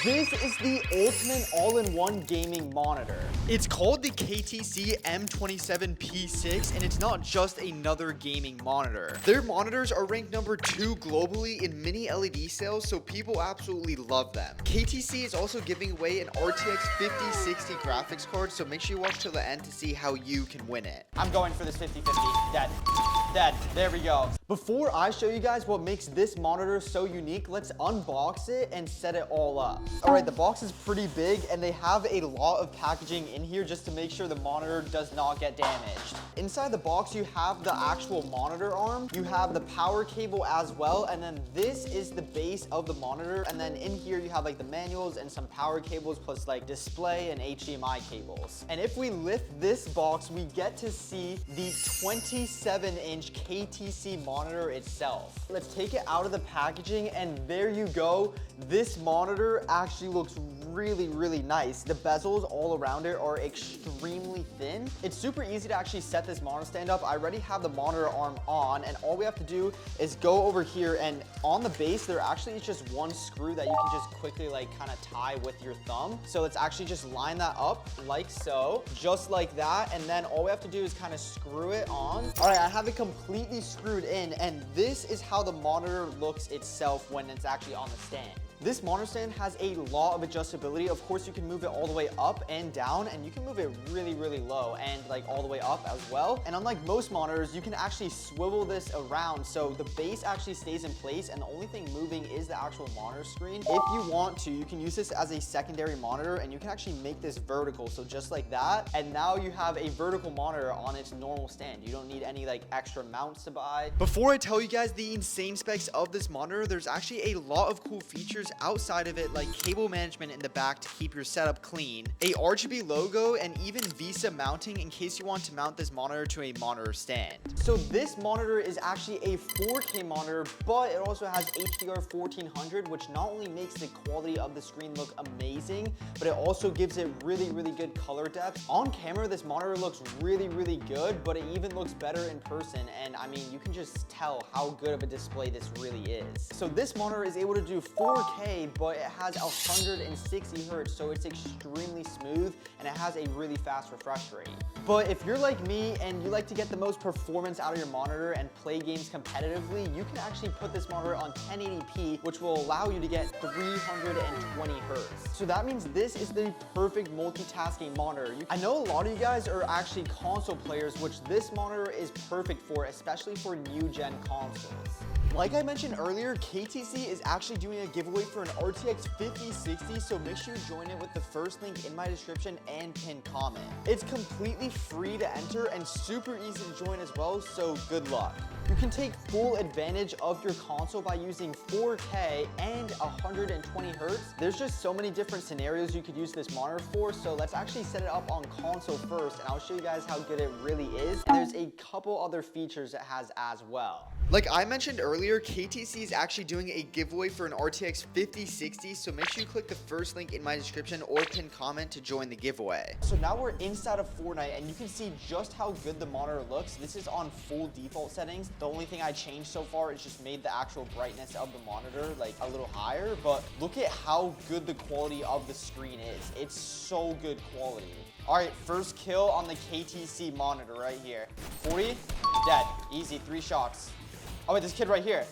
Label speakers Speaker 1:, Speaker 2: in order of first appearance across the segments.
Speaker 1: This is the ultimate all-in-one gaming monitor. It's called the KTC M27P6, and it's not just another gaming monitor. Their monitors are ranked number 2 globally in mini LED sales, so people absolutely love them. KTC is also giving away an RTX 5060 graphics card, so make sure you watch till the end to see how you can win it. I'm going for this 5050. Dead. There we go. Before I show you guys what makes this monitor so unique, let's unbox it and set it all up. All right, the box is pretty big and they have a lot of packaging in here just to make sure the monitor does not get damaged. Inside the box, you have the actual monitor arm, you have the power cable as well, and then this is the base of the monitor, and then in here you have like the manuals and some power cables plus like display and HDMI cables. And if we lift this box, we get to see the 27-inch KTC monitor itself. Let's take it out of the packaging, and there you go. This monitor actually looks really nice. The bezels all around it are extremely thin. It's super easy to actually set this monitor stand up. I already have the monitor arm on, and all we have to do is go over here, and on the base there actually is just one screw that you can just quickly like kind of tie with your thumb. So let's actually just line that up like so, just like that, and then all we have to do is kind of screw it on. All right, I have it completely screwed in, and this is how the monitor looks itself when it's actually on the stand. This monitor stand has a lot of adjustability. Of course, you can move it all the way up and down, and you can move it really low and like all the way up as well. And unlike most monitors, you can actually swivel this around, so the base actually stays in place, and the only thing moving is the actual monitor screen. If you want to, you can use this as a secondary monitor, and you can actually make this vertical, so just like that. And now you have a vertical monitor on its normal stand. You don't need any like extra mounts to buy. Before I tell you guys the insane specs of this monitor, there's actually a lot of cool features outside of it, like cable management in the back to keep your setup clean, a RGB logo, and even VESA mounting in case you want to mount this monitor to a monitor stand. So this monitor is actually a 4K monitor, but it also has HDR 1400, which not only makes the quality of the screen look amazing, but it also gives it really good color depth. On camera, this monitor looks really good, but it even looks better in person, and I mean, you can just tell how good of a display this really is. So this monitor is able to do 4K, but it has 160 hertz, so it's extremely smooth, and it has a really fast refresh rate. But if you're like me and you like to get the most performance out of your monitor and play games competitively, you can actually put this monitor on 1080p, which will allow you to get 320 hertz. So that means this is the perfect multitasking monitor. I know a lot of you guys are actually console players, which this monitor is perfect for, especially for new gen consoles. Like I mentioned earlier, KTC is actually doing a giveaway for an RTX 5060, so make sure you join it with the first link in my description and pinned comment. It's completely free to enter and super easy to join as well, so good luck. You can take full advantage of your console by using 4K and 120 hertz. There's just so many different scenarios you could use this monitor for, so let's actually set it up on console first, and I'll show you guys how good it really is. And there's a couple other features it has as well. Like I mentioned earlier, KTC is actually doing a giveaway for an RTX 5060, so make sure you click the first link in my description or pin comment to join the giveaway. So now we're inside of Fortnite, and you can see just how good the monitor looks. This is on full default settings. The only thing I changed so far is just made the actual brightness of the monitor like a little higher, but look at how good the quality of the screen is. It's so good quality. All right, first kill on the KTC monitor right here. 40, dead, easy, 3 shots. Oh wait, this kid right here.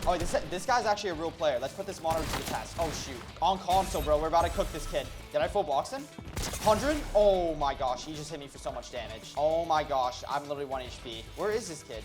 Speaker 1: Oh wait, this guy's actually a real player. Let's put this monitor to the test. Oh shoot. On console, bro, we're about to cook this kid. Did I full box him? 100? Oh my gosh, he just hit me for so much damage. Oh my gosh, I'm literally 1 HP. Where is this kid?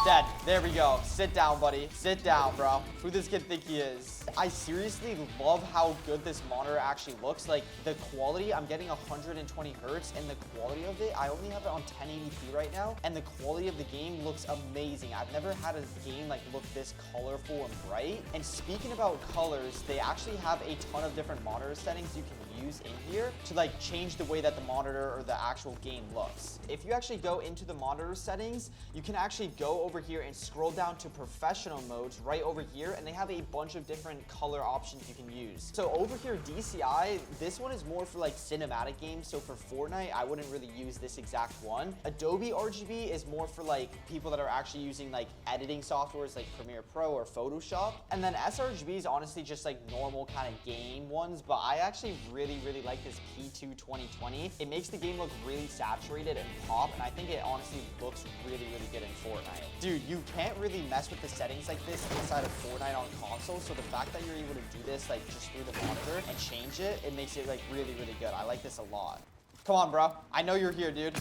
Speaker 1: Dead. There we go. Sit down, buddy. Sit down, bro. Who does this kid think he is? I seriously love how good this monitor actually looks. Like, the quality, I'm getting 120 hertz, and the quality of it, I only have it on 1080p right now, and the quality of the game looks amazing. I've never had a game like look this colorful and bright. And speaking about colors, they actually have a ton of different monitor settings you can use in here to like change the way that the monitor or the actual game looks. If you actually go into the monitor settings, you can actually go over over here and scroll down to professional modes right over here, and they have a bunch of different color options you can use. So over here, DCI, this one is more for like cinematic games. So for Fortnite, I wouldn't really use this exact one. Adobe RGB is more for like people that are actually using like editing softwares like Premiere Pro or Photoshop. And then sRGB is honestly just like normal kind of game ones, but I actually really like this P2 2020. It makes the game look really saturated and pop, and I think it honestly looks really good in Fortnite. Dude, you can't really mess with the settings like this inside of Fortnite on console, so the fact that you're able to do this like just through the monitor and change it, it makes it like really good. I like this a lot. Come on, bro. I know you're here, dude.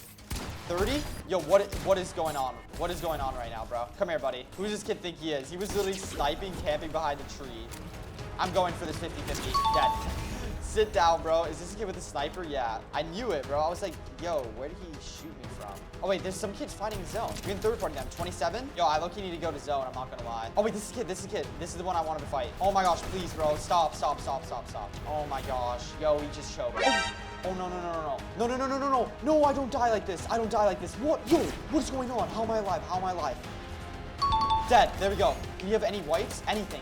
Speaker 1: 30? Yo, what is going on? What is going on right now, bro? Come here, buddy. Who does this kid think he is? He was literally sniping, camping behind a tree. I'm going for this 50-50. Dead. Sit down, bro. Is this a kid with a sniper? Yeah. I knew it, bro. I was like, yo, where did he shoot me from? Oh, wait, there's some kids fighting zone. You're in third party now. 27? Yo, I low-key need to go to zone. I'm not gonna lie. Oh, wait, this is a kid. This is a kid. This is the one I wanted to fight. Oh, my gosh. Please, bro. Stop. Oh, my gosh. Yo, he just choked. Oh, no. No, I don't die like this. What? Yo, what's going on? How am I alive? Dead. There we go. Do you have any whites? Anything.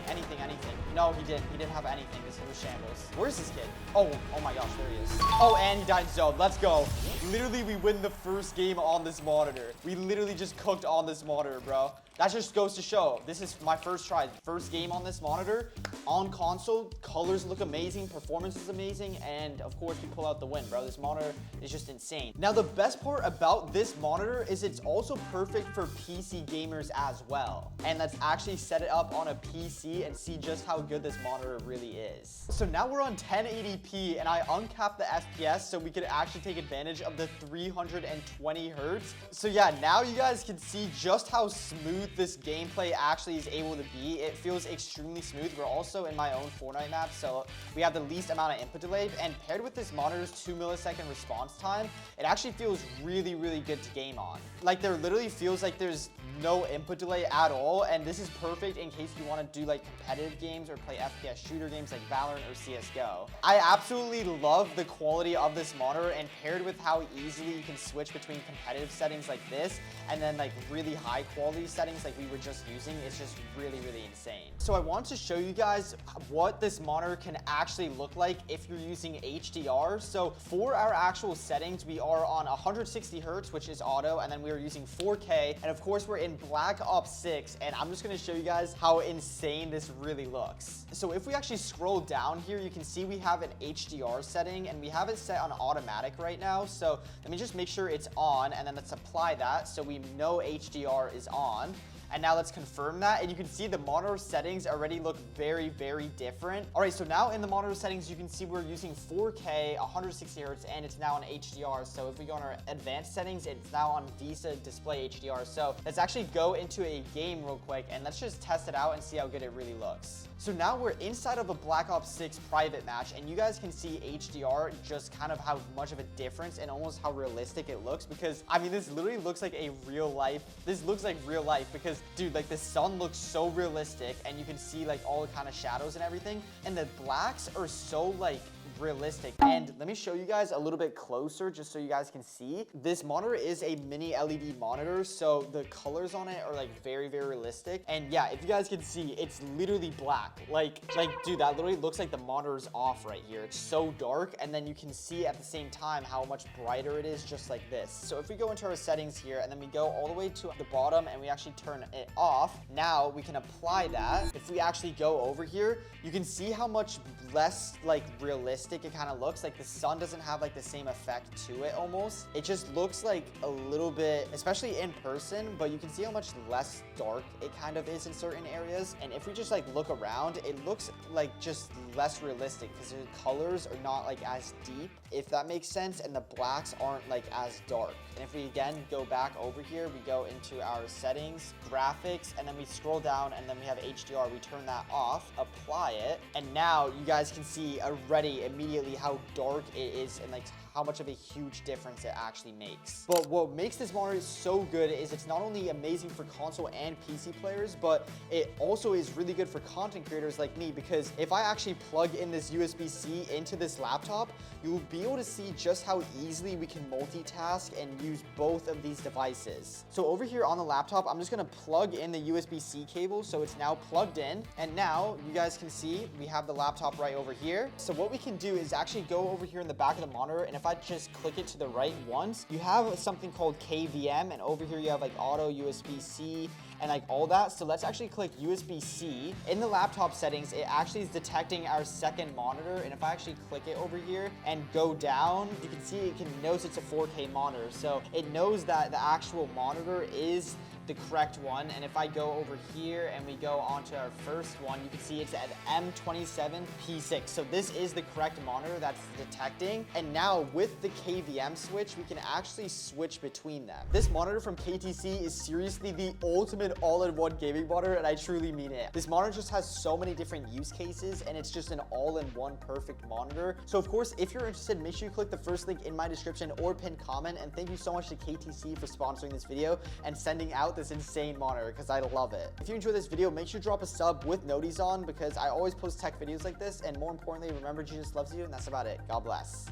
Speaker 1: No, he didn't. He didn't have anything. This was shambles. Where's this kid? Oh my gosh, there he is. Oh, and he died in zone. Let's go. Literally, we win the first game on this monitor. We literally just cooked on this monitor, bro. That just goes to show. This is my first try. First game on this monitor. On console, colors look amazing, performance is amazing, and of course we pull out the win, bro. This monitor is just insane. Now, the best part about this monitor is it's also perfect for PC gamers as well. And let's actually set it up on a PC and see just how good this monitor really is. So now we're on 1080p, and I uncapped the FPS so we could actually take advantage of the 320 hertz. So yeah, now you guys can see just how smooth this gameplay actually is able to be. It feels extremely smooth. We're also in my own Fortnite map, so we have the least amount of input delay, and paired with this monitor's 2-millisecond response time, it actually feels really good to game on. Like, there literally feels like there's no input delay at all, and this is perfect in case you want to do like competitive games or play FPS shooter games like Valorant or CSGO. I absolutely love the quality of this monitor, and paired with how easily you can switch between competitive settings like this and then like really high quality settings like we were just using, it's just really insane. So I want to show you guys what this monitor can actually look like if you're using HDR. So for our actual settings, we are on 160 hertz, which is auto, and then we are using 4K, and of course we're in Black Ops 6, and I'm just gonna show you guys how insane this really looks. So if we actually scroll down here, you can see we have an HDR setting, and we have it set on automatic right now. So let me just make sure it's on, and then let's apply that so we know HDR is on. And now let's confirm that, and you can see the monitor settings already look very different. All right, so now in the monitor settings, you can see we're using 4K, 160 hertz, and it's now on HDR. So if we go on our advanced settings, it's now on VISA display HDR. So let's actually go into a game real quick, and let's just test it out and see how good it really looks. So now we're inside of a Black Ops 6 private match, and you guys can see HDR, just kind of how much of a difference and almost how realistic it looks, because I mean, this literally looks like a real life. This looks like real life because, dude, like the sun looks so realistic, and you can see like all the kind of shadows and everything, and the blacks are so like realistic. And let me show you guys a little bit closer just so you guys can see. This monitor is a mini LED monitor, so the colors on it are like very realistic. And yeah, if you guys can see, it's literally black. Like dude, that literally looks like the monitor's off right here. It's so dark, and then you can see at the same time how much brighter it is, just like this. So if we go into our settings here, and then we go all the way to the bottom, and we actually turn it off, now we can apply that. If we actually go over here, you can see how much less like realistic it kind of looks. Like the sun doesn't have like the same effect to it almost. It just looks like a little bit, especially in person, but you can see how much less dark it kind of is in certain areas. And if we just like look around, it looks like just less realistic because the colors are not like as deep, if that makes sense, and the blacks aren't like as dark. And if we again go back over here, we go into our settings, graphics, and then we scroll down, and then we have HDR. We turn that off, apply it, and now you guys can see already immediately how dark it is and like how much of a huge difference it actually makes. But what makes this monitor so good is it's not only amazing for console and PC players, but it also is really good for content creators like me, because if I actually plug in this USB-C into this laptop, you'll be able to see just how easily we can multitask and use both of these devices. So over here on the laptop, I'm just gonna plug in the USB-C cable, so it's now plugged in, and now you guys can see we have the laptop right over here. So what we can do is actually go over here in the back of the monitor, and if I just click it to the right once, you have something called KVM, and over here you have like auto USB-C and like all that. So let's actually click USB-C. In the laptop settings, it actually is detecting our second monitor, and if I actually click it over here and go down, you can see it knows it's a 4K monitor. So it knows that the actual monitor is the correct one. And if I go over here and we go onto our first one, you can see it's at M27P6. So this is the correct monitor that's detecting. And now with the KVM switch, we can actually switch between them. This monitor from KTC is seriously the ultimate all-in-one gaming monitor, and I truly mean it. This monitor just has so many different use cases, and it's just an all-in-one perfect monitor. So of course, if you're interested, make sure you click the first link in my description or pinned comment. And thank you so much to KTC for sponsoring this video and sending out this insane monitor, because I love it. If you enjoyed this video, make sure to drop a sub with noties on, because I always post tech videos like this. And more importantly, remember, Jesus loves you, and that's about it. God bless.